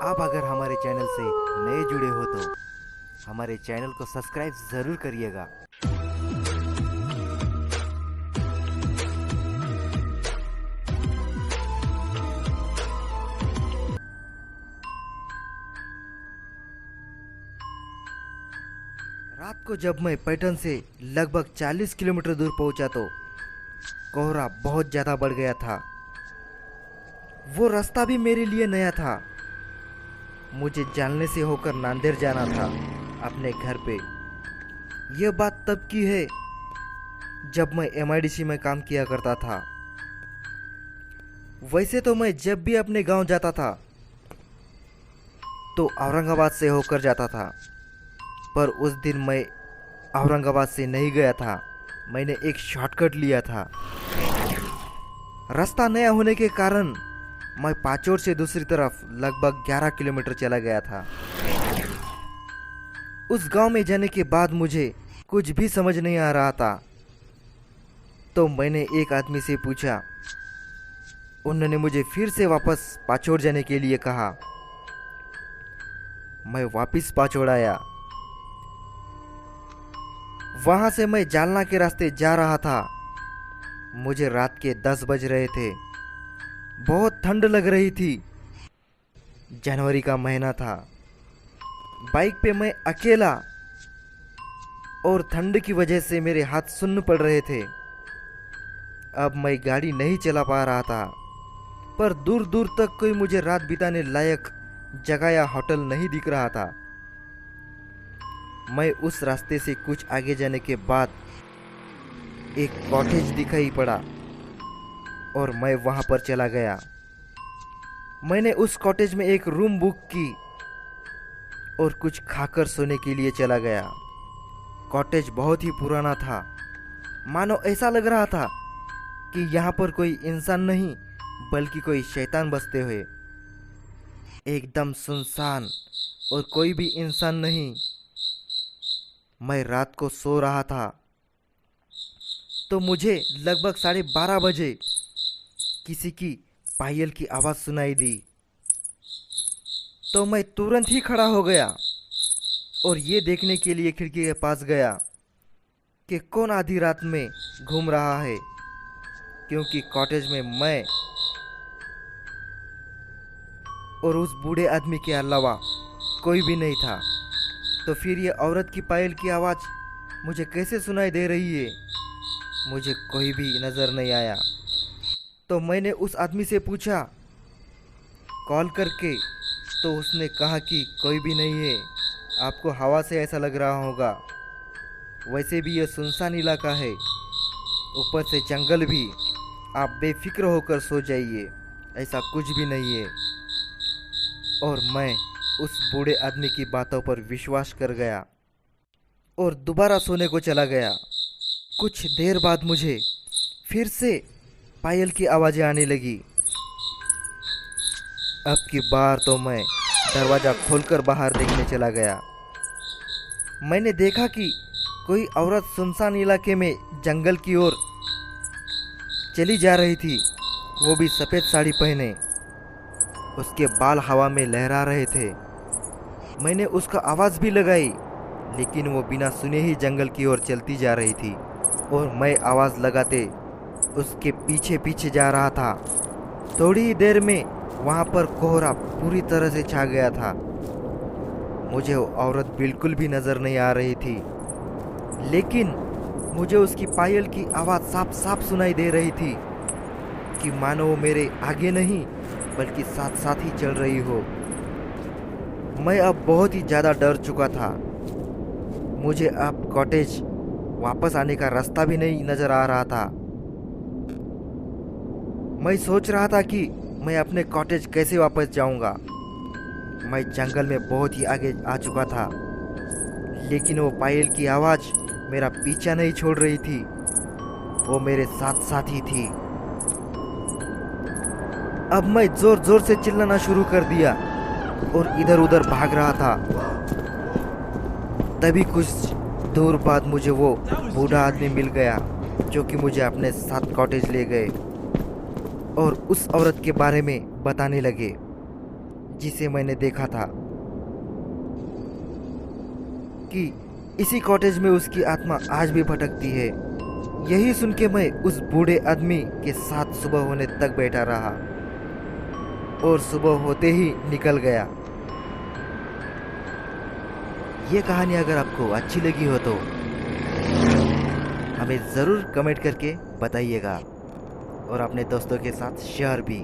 आप अगर हमारे चैनल से नए जुड़े हो तो हमारे चैनल को सब्सक्राइब ज़रूर करिएगा। रात को जब मैं पैटर्न से लगभग 40 किलोमीटर दूर पहुंचा तो कोहरा बहुत ज़्यादा बढ़ गया था। वो रास्ता भी मेरे लिए नया था। मुझे जालने से होकर नांदेड़ जाना था अपने घर पे। यह बात तब की है जब मैं एमआईडीसी में काम किया करता था। वैसे तो मैं जब भी अपने गांव जाता था तो औरंगाबाद से होकर जाता था, पर उस दिन मैं औरंगाबाद से नहीं गया था। मैंने एक शॉर्टकट लिया था। रास्ता नया होने के कारण मैं पाचोर से दूसरी तरफ लगभग 11 किलोमीटर चला गया था। उस गांव में जाने के बाद मुझे कुछ भी समझ नहीं आ रहा था, तो मैंने एक आदमी से पूछा। उन्होंने मुझे फिर से वापस पाचोर जाने के लिए कहा। मैं वापस पाचोर आया। वहां से मैं जालना के रास्ते जा रहा था। मुझे रात के 10 बज रहे थे। बहुत ठंड लग रही थी। जनवरी का महीना था। बाइक पे मैं अकेला और ठंड की वजह से मेरे हाथ सुन्न पड़ रहे थे। अब मैं गाड़ी नहीं चला पा रहा था, पर दूर दूर तक कोई मुझे रात बिताने लायक जगह या होटल नहीं दिख रहा था। मैं उस रास्ते से कुछ आगे जाने के बाद एक कॉटेज दिखाई पड़ा और मैं वहां पर चला गया। मैंने उस कॉटेज में एक रूम बुक की और कुछ खाकर सोने के लिए चला गया। कॉटेज बहुत ही पुराना था। मानो ऐसा लग रहा था कि यहाँ पर कोई इंसान नहीं बल्कि कोई शैतान बसते हुए। एकदम सुनसान और कोई भी इंसान नहीं। मैं रात को सो रहा था तो मुझे लगभग 12:30 बजे किसी की पायल की आवाज़ सुनाई दी। तो मैं तुरंत ही खड़ा हो गया और ये देखने के लिए खिड़की के पास गया कि कौन आधी रात में घूम रहा है, क्योंकि कॉटेज में मैं और उस बूढ़े आदमी के अलावा कोई भी नहीं था। तो फिर ये औरत की पायल की आवाज़ मुझे कैसे सुनाई दे रही है? मुझे कोई भी नज़र नहीं आया। तो मैंने उस आदमी से पूछा कॉल करके, तो उसने कहा कि कोई भी नहीं है, आपको हवा से ऐसा लग रहा होगा। वैसे भी यह सुनसान इलाका है, ऊपर से जंगल भी। आप बेफिक्र होकर सो जाइए, ऐसा कुछ भी नहीं है। और मैं उस बूढ़े आदमी की बातों पर विश्वास कर गया और दोबारा सोने को चला गया। कुछ देर बाद मुझे फिर से पायल की आवाज़ें आने लगी। अब की बार तो मैं दरवाज़ा खोलकर बाहर देखने चला गया। मैंने देखा कि कोई औरत सुनसान इलाके में जंगल की ओर चली जा रही थी, वो भी सफ़ेद साड़ी पहने। उसके बाल हवा में लहरा रहे थे। मैंने उसका आवाज़ भी लगाई, लेकिन वो बिना सुने ही जंगल की ओर चलती जा रही थी और मैं आवाज़ लगाते उसके पीछे पीछे जा रहा था। थोड़ी ही देर में वहाँ पर कोहरा पूरी तरह से छा गया था। मुझे वो औरत बिल्कुल भी नज़र नहीं आ रही थी, लेकिन मुझे उसकी पायल की आवाज़ साफ साफ सुनाई दे रही थी कि मानो वो मेरे आगे नहीं बल्कि साथ साथ ही चल रही हो। मैं अब बहुत ही ज़्यादा डर चुका था। मुझे अब कॉटेज वापस आने का रास्ता भी नहीं नज़र आ रहा था। मैं सोच रहा था कि मैं अपने कॉटेज कैसे वापस जाऊंगा। मैं जंगल में बहुत ही आगे आ चुका था, लेकिन वो पायल की आवाज़ मेरा पीछा नहीं छोड़ रही थी। वो मेरे साथ साथ ही थी। अब मैं जोर जोर से चिल्लाना शुरू कर दिया और इधर उधर भाग रहा था। तभी कुछ दूर बाद मुझे वो बूढ़ा आदमी मिल गया, जो कि मुझे अपने साथ कॉटेज ले गए और उस औरत के बारे में बताने लगे जिसे मैंने देखा था कि इसी कॉटेज में उसकी आत्मा आज भी भटकती है। यही सुन के मैं उस बूढ़े आदमी के साथ सुबह होने तक बैठा रहा और सुबह होते ही निकल गया। ये कहानी अगर आपको अच्छी लगी हो तो हमें ज़रूर कमेंट करके बताइएगा और अपने दोस्तों के साथ शेयर भी।